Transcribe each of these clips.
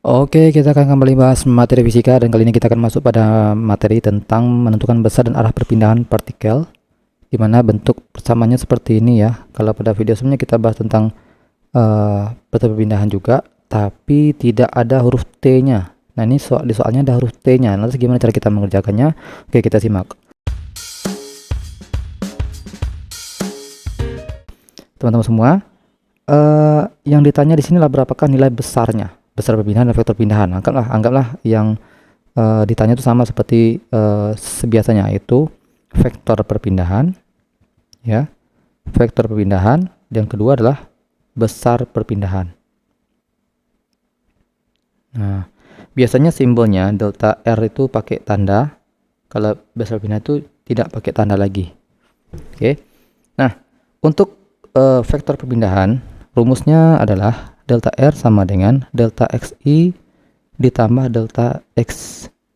Oke, kita akan kembali bahas materi fisika dan kali ini kita akan masuk pada materi tentang menentukan besar dan arah perpindahan partikel, di mana bentuk persamanya seperti ini ya. Kalau pada video sebelumnya kita bahas tentang bentuk perpindahan juga, tapi tidak ada huruf T-nya. Nah, ini di soalnya ada huruf T-nya. Nanti gimana cara kita mengerjakannya? Oke, kita simak. Teman-teman semua, yang ditanya di sini adalah berapakah nilai besarnya, besar perpindahan dan vektor pindahan. Anggaplah yang ditanya itu sama seperti sebiasanya, yaitu vektor perpindahan, ya, vektor perpindahan. Yang kedua adalah besar perpindahan. Nah, biasanya simbolnya delta R itu pakai tanda, kalau besar perpindahan itu tidak pakai tanda lagi. Oke. Nah, untuk vektor perpindahan, rumusnya adalah delta R sama dengan delta XI ditambah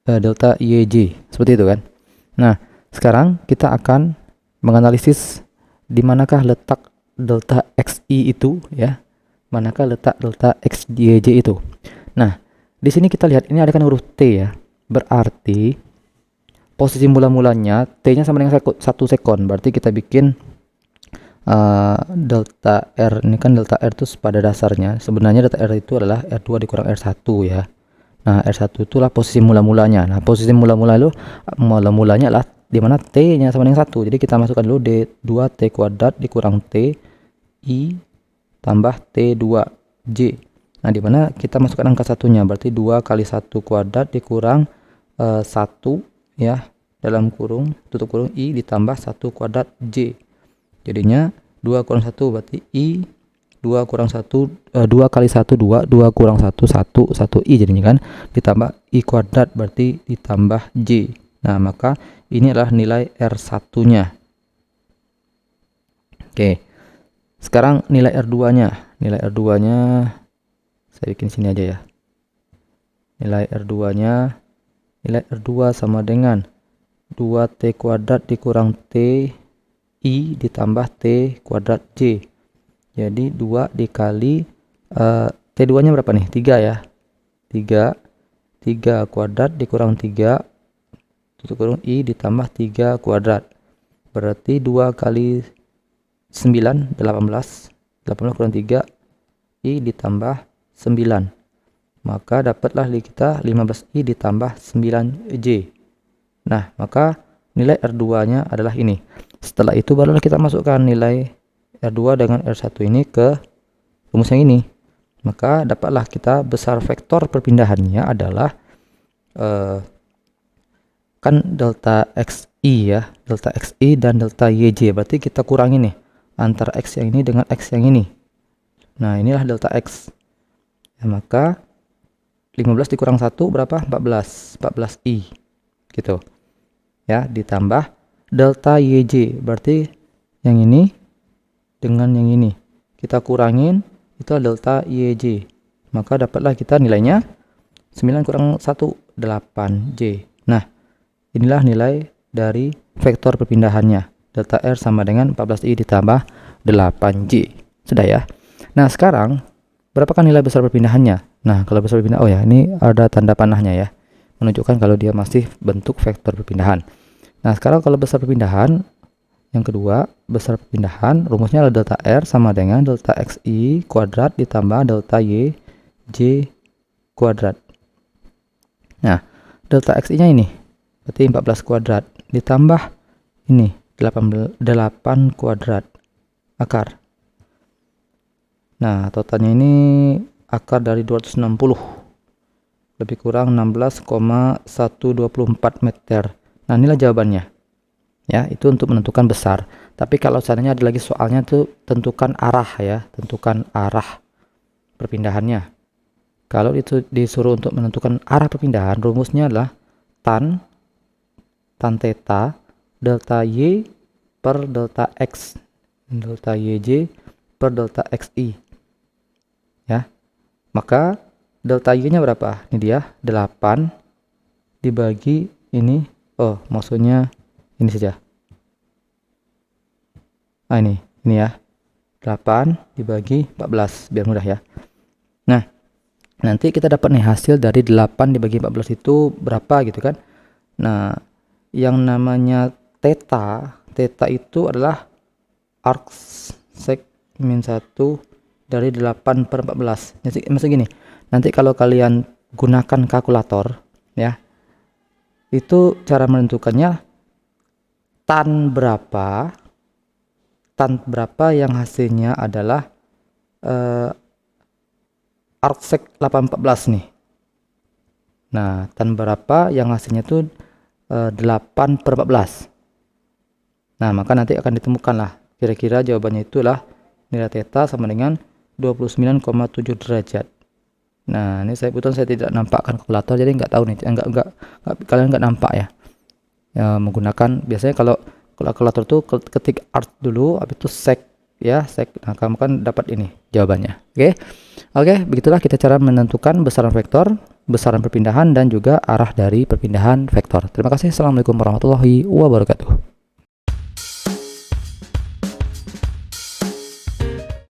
delta YJ, seperti itu kan. Nah, sekarang kita akan menganalisis di manakah letak delta XI itu ya, manakah letak delta XYJ itu. Nah, di sini kita lihat ini ada kan huruf T ya, berarti posisi mula-mulanya T-nya sama dengan 1 sekon, berarti kita bikin delta R, ini kan delta R itu pada dasarnya sebenarnya delta R itu adalah R2 dikurang R1 ya. Nah, R1 itulah posisi mula-mulanya. Nah, posisi mula-mulanya adalah di mana T-nya sama dengan 1. Jadi kita masukkan dulu D2T kuadrat dikurang T I tambah T2J. Nah, di mana kita masukkan angka satunya, berarti 2 kali 1 kuadrat dikurang 1 ya, dalam kurung tutup kurung I ditambah 1 kuadrat J. Jadinya 2 kurang 1 berarti I, 2 kurang 1 2 kali 1 2 kurang 1 1 I jadinya kan, ditambah I kuadrat berarti ditambah J. Nah, maka ini adalah nilai R1-nya. Oke. Sekarang nilai R2-nya. Nilai R2-nya saya bikin sini aja ya. Nilai R2-nya, nilai R2 sama dengan 2T kuadrat dikurang T I ditambah T kuadrat J. Jadi 2 dikali T2 nya berapa nih? 3 ya. 3 kuadrat dikurang 3 tutup kurung I ditambah 3 kuadrat. Berarti 2 kali 9 18 kurang 3 I ditambah 9. Maka dapatlah kita 15I ditambah 9J. Nah, maka nilai R2-nya adalah ini. Setelah itu barulah kita masukkan nilai R2 dengan R1 ini ke rumus yang ini. Maka dapatlah kita besar vektor perpindahannya adalah kan delta XI ya, delta XI dan delta YJ. Berarti kita kurangi nih antara X yang ini dengan X yang ini. Nah, inilah delta X. Ya, maka 15 dikurang 1 berapa? 14I. Gitu. Ya, ditambah delta YJ, berarti yang ini dengan yang ini kita kurangin, itu delta YJ, maka dapatlah kita nilainya 9 kurang 1 8J. Nah, inilah nilai dari vektor perpindahannya, delta R sama dengan 14I ditambah 8J. Sudah ya. Nah, sekarang berapakah nilai besar perpindahannya? Nah, kalau besar perpindahan, oh ya, ini ada tanda panahnya ya, menunjukkan kalau dia masih bentuk vektor perpindahan. Nah, sekarang kalau besar perpindahan, yang kedua, besar perpindahan, rumusnya adalah delta R sama dengan delta XI kuadrat ditambah delta YJ kuadrat. Nah, delta XI-nya ini, berarti 14 kuadrat, ditambah ini, 8 kuadrat akar. Nah, totalnya ini akar dari 260, lebih kurang 16,124 meter. Nah, inilah jawabannya. Ya, itu untuk menentukan besar. Tapi kalau seandainya ada lagi soalnya tuh tentukan arah ya, tentukan arah perpindahannya. Kalau itu disuruh untuk menentukan arah perpindahan, rumusnya adalah tan theta delta Y per delta X, delta YJ per delta XI. Ya. Maka delta Y-nya berapa? Ini dia, 8 dibagi ini. Oh, maksudnya ini saja. Nah, ini ya. 8 dibagi 14 biar mudah ya. Nah, Nanti kita dapat nih hasil dari 8 dibagi 14 itu berapa gitu kan. Nah, yang namanya theta itu adalah arc sec min 1 dari 8/14. Maksud gini, nanti kalau kalian gunakan kalkulator ya, itu cara menentukannya tan berapa yang hasilnya adalah arc sec 8/14 nih. Nah, tan berapa yang hasilnya tuh 8/14. Nah, maka nanti akan ditemukan lah kira-kira jawabannya itulah nilai theta sama dengan 29,7 derajat. Nah, ini saya tidak nampakkan kalkulator, jadi nggak tahu nih, kalian nggak nampak ya. Menggunakan biasanya kalau kalkulator tuh ketik arc dulu, habis itu sec ya, sec. Nah, kamu kan dapat ini jawabannya. Oke, begitulah kita cara menentukan besaran vektor, besaran perpindahan, dan juga arah dari perpindahan vektor. Terima kasih. Assalamualaikum warahmatullahi wabarakatuh.